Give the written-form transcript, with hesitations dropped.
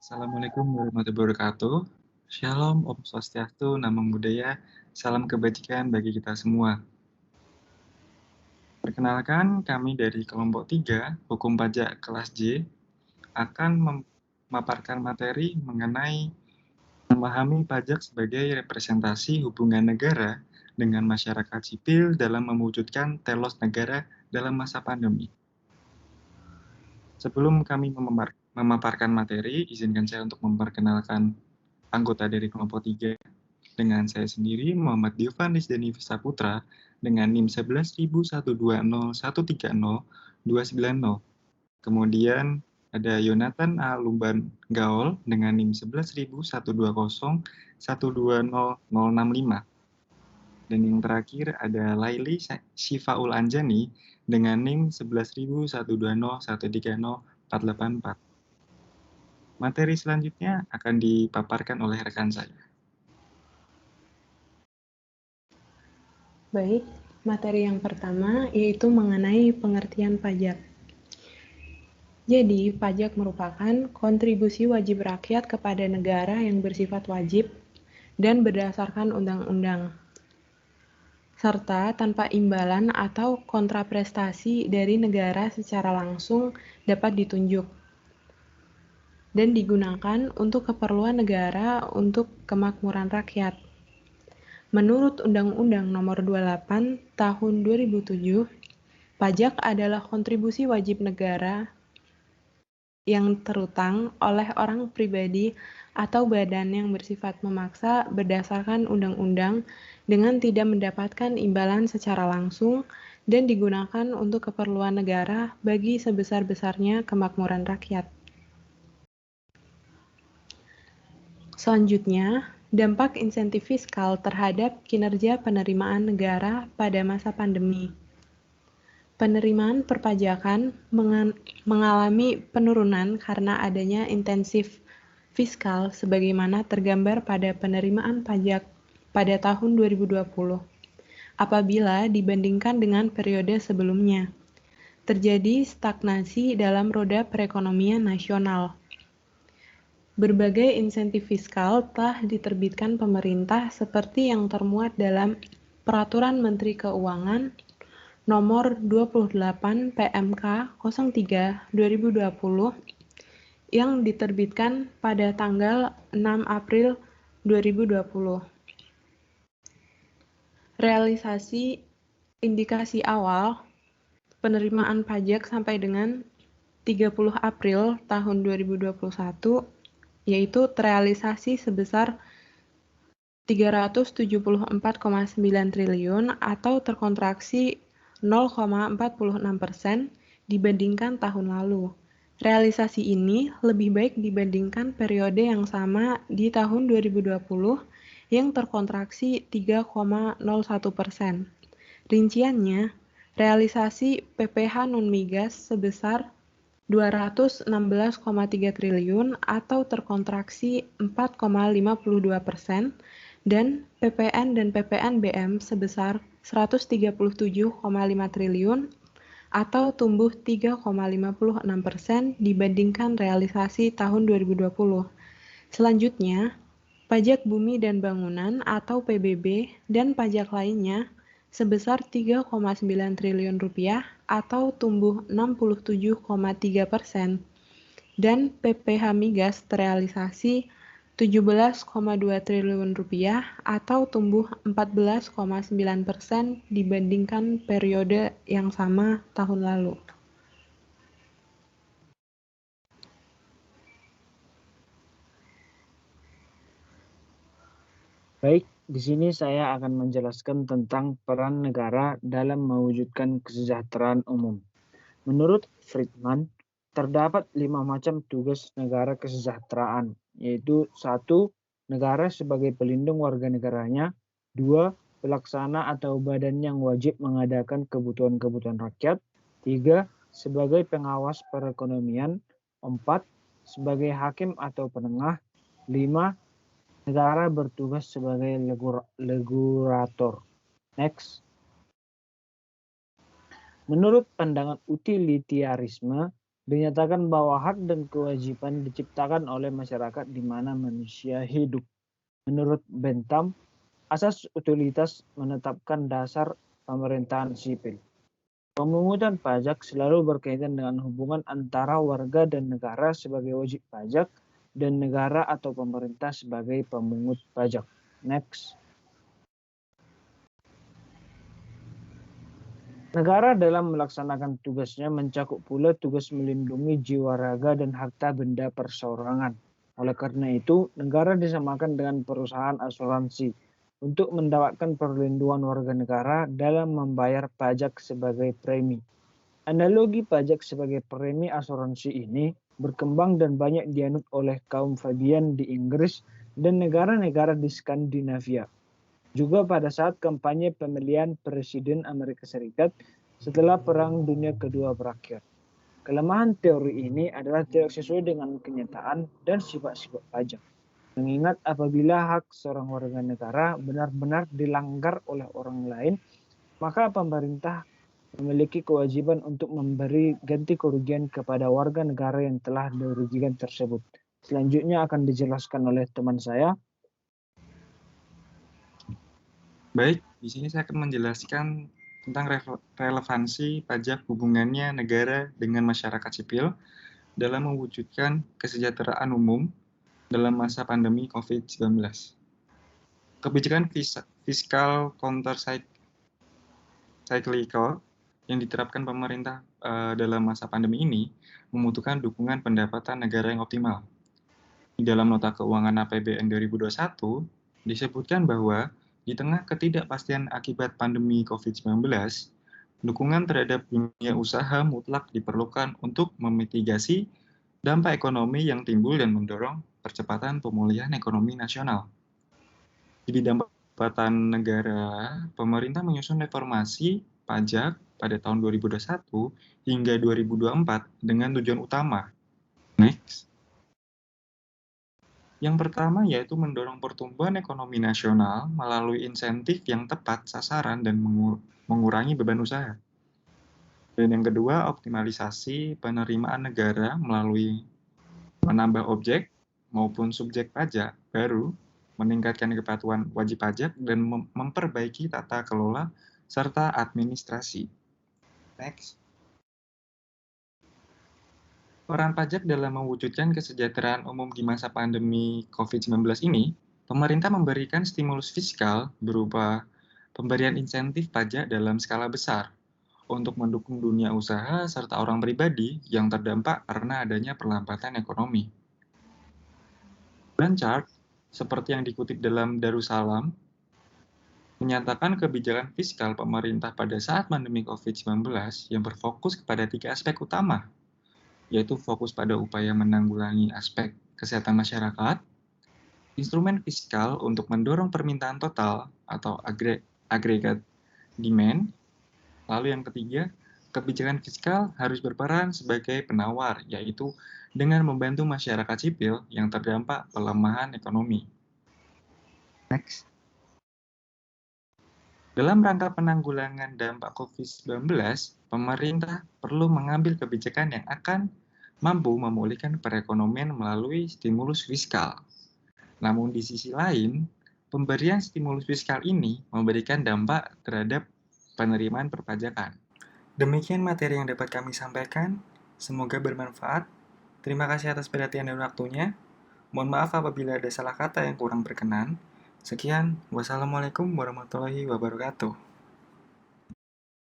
Assalamualaikum warahmatullahi wabarakatuh. Shalom, Om Swastiastu, Namo Buddhaya, salam kebajikan bagi kita semua. Perkenalkan, kami dari kelompok 3, Hukum Pajak kelas J, akan memaparkan materi mengenai memahami pajak sebagai representasi hubungan negara dengan masyarakat sipil dalam mewujudkan telos negara dalam masa pandemi. Sebelum kami memaparkan materi, izinkan saya untuk memperkenalkan anggota dari kelompok 3 dengan saya sendiri, Muhammad Diovanis Deni Saputra, dengan NIM 11.120.130.290. Kemudian ada Yonatan A. Lumban Gaol dengan NIM 11.120.120.065. Dan yang terakhir ada Laili Syifaul Anjani dengan NIM 11.120.130.484. Materi selanjutnya akan dipaparkan oleh rekan saya. Baik, materi yang pertama yaitu mengenai pengertian pajak. Jadi, pajak merupakan kontribusi wajib rakyat kepada negara yang bersifat wajib dan berdasarkan undang-undang, serta tanpa imbalan atau kontraprestasi dari negara secara langsung dapat ditunjuk dan digunakan untuk keperluan negara untuk kemakmuran rakyat. Menurut Undang-Undang Nomor 28 Tahun 2007, pajak adalah kontribusi wajib negara yang terutang oleh orang pribadi atau badan yang bersifat memaksa berdasarkan undang-undang dengan tidak mendapatkan imbalan secara langsung dan digunakan untuk keperluan negara bagi sebesar-besarnya kemakmuran rakyat. Selanjutnya, dampak insentif fiskal terhadap kinerja penerimaan negara pada masa pandemi. Penerimaan perpajakan mengalami penurunan karena adanya intensif fiskal sebagaimana tergambar pada penerimaan pajak pada tahun 2020. Apabila dibandingkan dengan periode sebelumnya, terjadi stagnasi dalam roda perekonomian nasional. Berbagai insentif fiskal telah diterbitkan pemerintah seperti yang termuat dalam Peraturan Menteri Keuangan Nomor 28 PMK 03 2020 yang diterbitkan pada tanggal 6 April 2020. Realisasi indikasi awal penerimaan pajak sampai dengan 30 April tahun 2021 yaitu terrealisasi sebesar 374,9 triliun atau terkontraksi 0,46% dibandingkan tahun lalu. Realisasi ini lebih baik dibandingkan periode yang sama di tahun 2020 yang terkontraksi 3,01%. Rinciannya, realisasi PPh non-migas sebesar 216,3 triliun atau terkontraksi 4,52% dan PPN dan PPNBM sebesar 137,5 triliun atau tumbuh 3,56% dibandingkan realisasi tahun 2020. Selanjutnya, pajak bumi dan bangunan atau PBB dan pajak lainnya sebesar 3,9 triliun rupiah atau tumbuh 67,3% dan PPh migas terrealisasi 17,2 triliun rupiah atau tumbuh 14,9% dibandingkan periode yang sama tahun lalu. Baik, di sini saya akan menjelaskan tentang peran negara dalam mewujudkan kesejahteraan umum. Menurut Friedman, terdapat 5 macam tugas negara kesejahteraan, yaitu 1. Negara sebagai pelindung warga negaranya, 2. Pelaksana atau badan yang wajib mengadakan kebutuhan-kebutuhan rakyat, 3. Sebagai pengawas perekonomian, 4. Sebagai hakim atau penengah, 5. Negara bertugas sebagai regulator. Next. Menurut pandangan utilitarisme, Dinyatakan bahwa hak dan kewajiban diciptakan oleh masyarakat di mana manusia hidup. Menurut Bentham, asas utilitas menetapkan dasar pemerintahan sipil. Pemungutan pajak selalu berkaitan dengan hubungan antara warga dan negara sebagai wajib pajak dan negara atau pemerintah sebagai pemungut pajak. Next. Negara dalam melaksanakan tugasnya mencakup pula tugas melindungi jiwa raga dan harta benda perseorangan. Oleh karena itu, negara disamakan dengan perusahaan asuransi untuk mendapatkan perlindungan warga negara dalam membayar pajak sebagai premi. Analogi pajak sebagai premi asuransi ini berkembang dan banyak dianut oleh kaum Fabian di Inggris dan negara-negara di Skandinavia. Juga pada saat kampanye pemilihan Presiden Amerika Serikat setelah Perang Dunia Kedua berakhir. Kelemahan teori ini adalah tidak sesuai dengan kenyataan dan sifat-sifat pajak. Mengingat apabila hak seorang warga negara benar-benar dilanggar oleh orang lain, maka pemerintah memiliki kewajiban untuk memberi ganti kerugian kepada warga negara yang telah dirugikan tersebut. Selanjutnya akan dijelaskan oleh teman saya. Baik, di sini saya akan menjelaskan tentang relevansi pajak hubungannya negara dengan masyarakat sipil dalam mewujudkan kesejahteraan umum dalam masa pandemi COVID-19. Kebijakan fiskal counter-cyclical yang diterapkan pemerintah dalam masa pandemi ini membutuhkan dukungan pendapatan negara yang optimal. Di dalam nota keuangan APBN 2021 disebutkan bahwa di tengah ketidakpastian akibat pandemi COVID-19, dukungan terhadap dunia usaha mutlak diperlukan untuk memitigasi dampak ekonomi yang timbul dan mendorong percepatan pemulihan ekonomi nasional. Di bidang pendapatan negara, pemerintah menyusun reformasi pajak pada tahun 2021 hingga 2024 dengan tujuan utama. Next. Yang pertama yaitu mendorong pertumbuhan ekonomi nasional melalui insentif yang tepat sasaran dan mengurangi beban usaha. Dan yang kedua, optimalisasi penerimaan negara melalui menambah objek maupun subjek pajak baru, meningkatkan kepatuhan wajib pajak, dan memperbaiki tata kelola serta administrasi. Next. Peran pajak dalam mewujudkan kesejahteraan umum di masa pandemi COVID-19 ini, pemerintah memberikan stimulus fiskal berupa pemberian insentif pajak dalam skala besar untuk mendukung dunia usaha serta orang pribadi yang terdampak karena adanya perlambatan ekonomi. Dan chart, seperti yang dikutip dalam Darussalam, menyatakan kebijakan fiskal pemerintah pada saat pandemi COVID-19 yang berfokus kepada 3 aspek utama, yaitu fokus pada upaya menanggulangi aspek kesehatan masyarakat, instrumen fiskal untuk mendorong permintaan total atau agregat demand, lalu yang ketiga, kebijakan fiskal harus berperan sebagai penawar, yaitu dengan membantu masyarakat sipil yang terdampak pelemahan ekonomi. Next. Dalam rangka penanggulangan dampak COVID-19, pemerintah perlu mengambil kebijakan yang akan mampu memulihkan perekonomian melalui stimulus fiskal. Namun di sisi lain, pemberian stimulus fiskal ini memberikan dampak terhadap penerimaan perpajakan. Demikian materi yang dapat kami sampaikan. Semoga bermanfaat. Terima kasih atas perhatian dan waktunya. Mohon maaf apabila ada salah kata yang kurang berkenan. Sekian, wassalamualaikum warahmatullahi wabarakatuh.